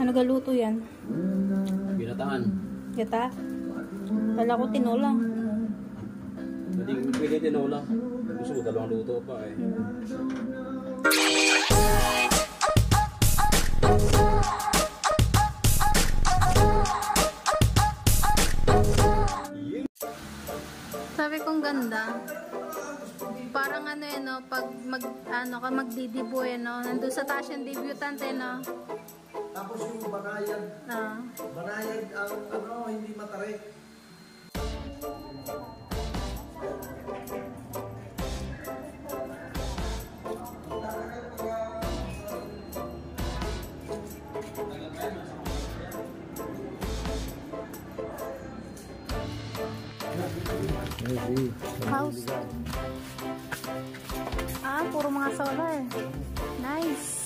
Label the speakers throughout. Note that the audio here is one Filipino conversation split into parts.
Speaker 1: Ano galuto yan?
Speaker 2: Binataan.
Speaker 1: Gata? Kala ko tinola.
Speaker 2: Pwede tinola. Gusto ko dalawang luto pa eh.
Speaker 1: Sabi kong ganda. Parang ano eh, no, pag magdidibo eh, no, nandun sa taas yung debutant eh, no.
Speaker 3: Tapos yung banayad. Banayad ang ano, hindi matarik.
Speaker 1: House. Puro mga solar. Nice.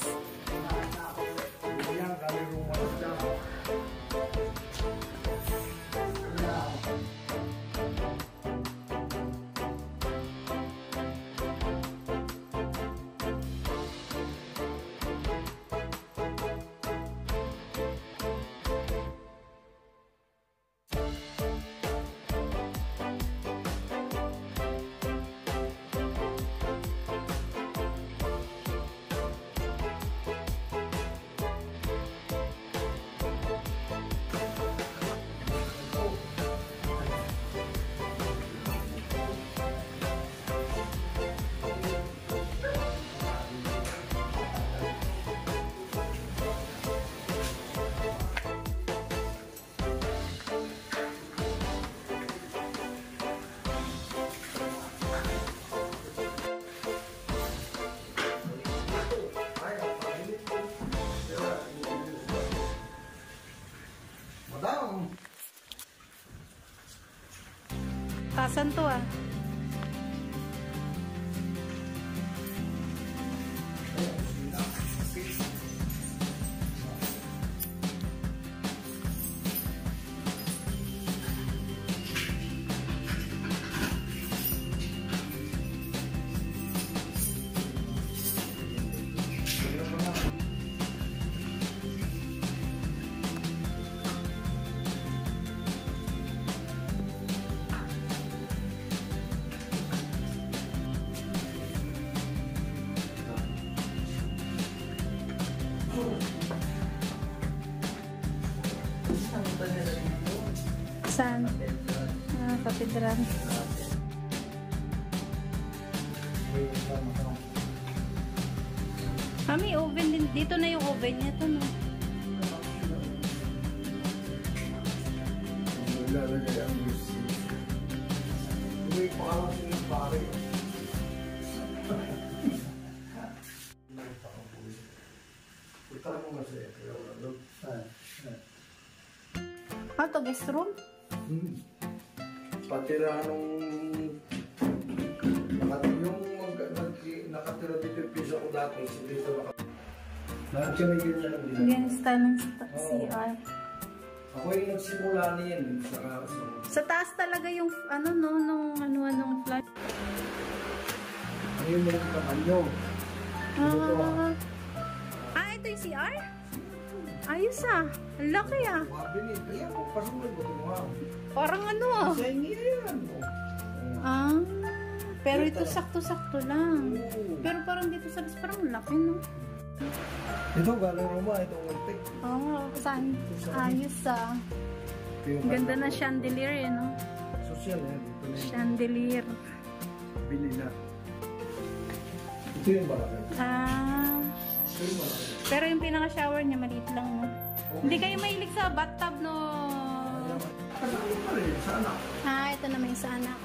Speaker 1: Tasan to ah. Saan? Kapidran. May oven din. Dito na yung oven niya. Ito na. Ito, guest room?
Speaker 3: Patira nung nakatira dito yung piso ko dati. Lahat siya may ganyan lang din.
Speaker 1: Ganyan style ng CR.
Speaker 3: Ako yung nagsimula niyan.
Speaker 1: Sa taas talaga yung ano no, nung flat.
Speaker 3: Ayun mo yung kamay nyo.
Speaker 1: Ito yung CR? Ayos ah. Ang laki ah.
Speaker 3: Kaya mo, pasunod mo ito.
Speaker 1: Parang ano ah.
Speaker 3: Sa inyo yan.
Speaker 1: Pero ito sakto-sakto lang. Pero parang dito sa parang laki no.
Speaker 3: Ito galing Roma, itong ultik.
Speaker 1: Saan? Ayos ah. Ganda na chandelier eh no.
Speaker 3: Social yan. Dito na yun.
Speaker 1: Chandelier.
Speaker 3: Bili na. Ito yung malaki. Ito yung malaki.
Speaker 1: Pero yung pinaka-shower niya maliit lang no. Okay. Hindi kayo mahilig sa bathtub no.
Speaker 3: Sa anak.
Speaker 1: Ito naman yung sa anak.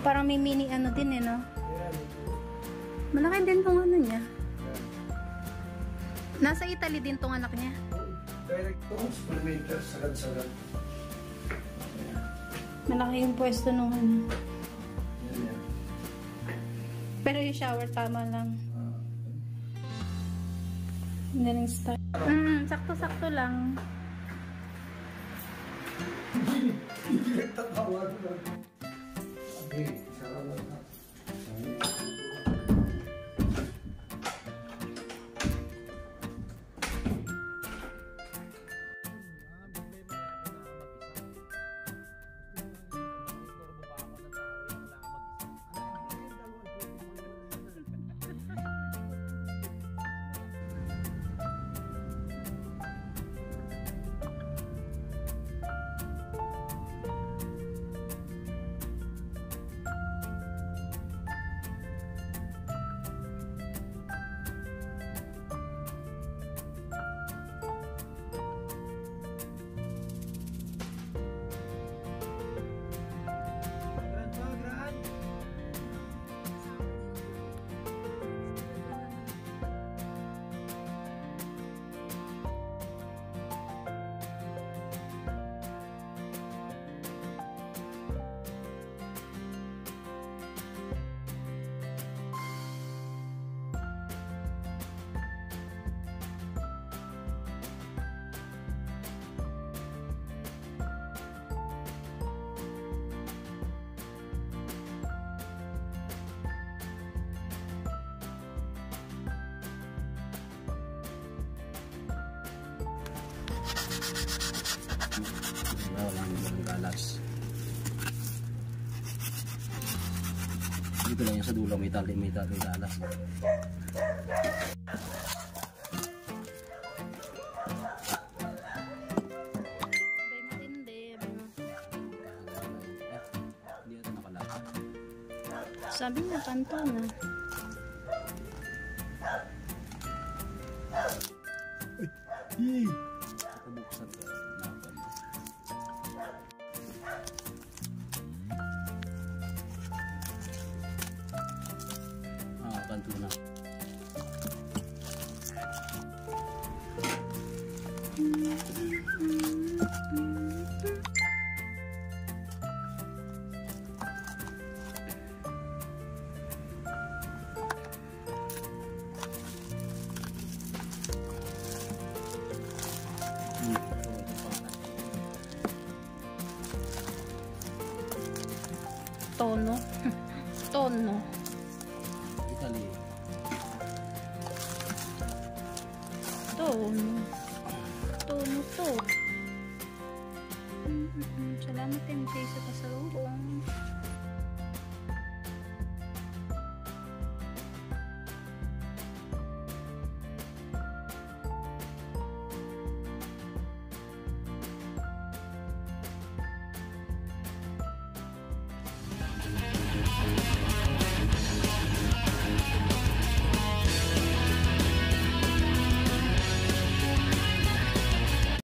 Speaker 1: Parang may mini ano din eh no. Malaki din tong ano niya. Nasa Italy din tong anak niya.
Speaker 3: Direct to experimental, sagad-sagad.
Speaker 1: Malaki yung pwesto nung ano. Pero yung shower tama lang. Galing style. Sakto-sakto lang.
Speaker 3: Tatawa na.
Speaker 2: Walang galas. Dito lang yung sa dulo, may galas.
Speaker 1: Bay matindi.
Speaker 2: Hindi ito nakalaka.
Speaker 1: Sabi niya, kanto na.
Speaker 2: Buksan ko. Laban. Kanto na.
Speaker 1: Tono. Tono.
Speaker 2: Italy.
Speaker 1: Tono. Tono to. Salamat din sa pasalubong.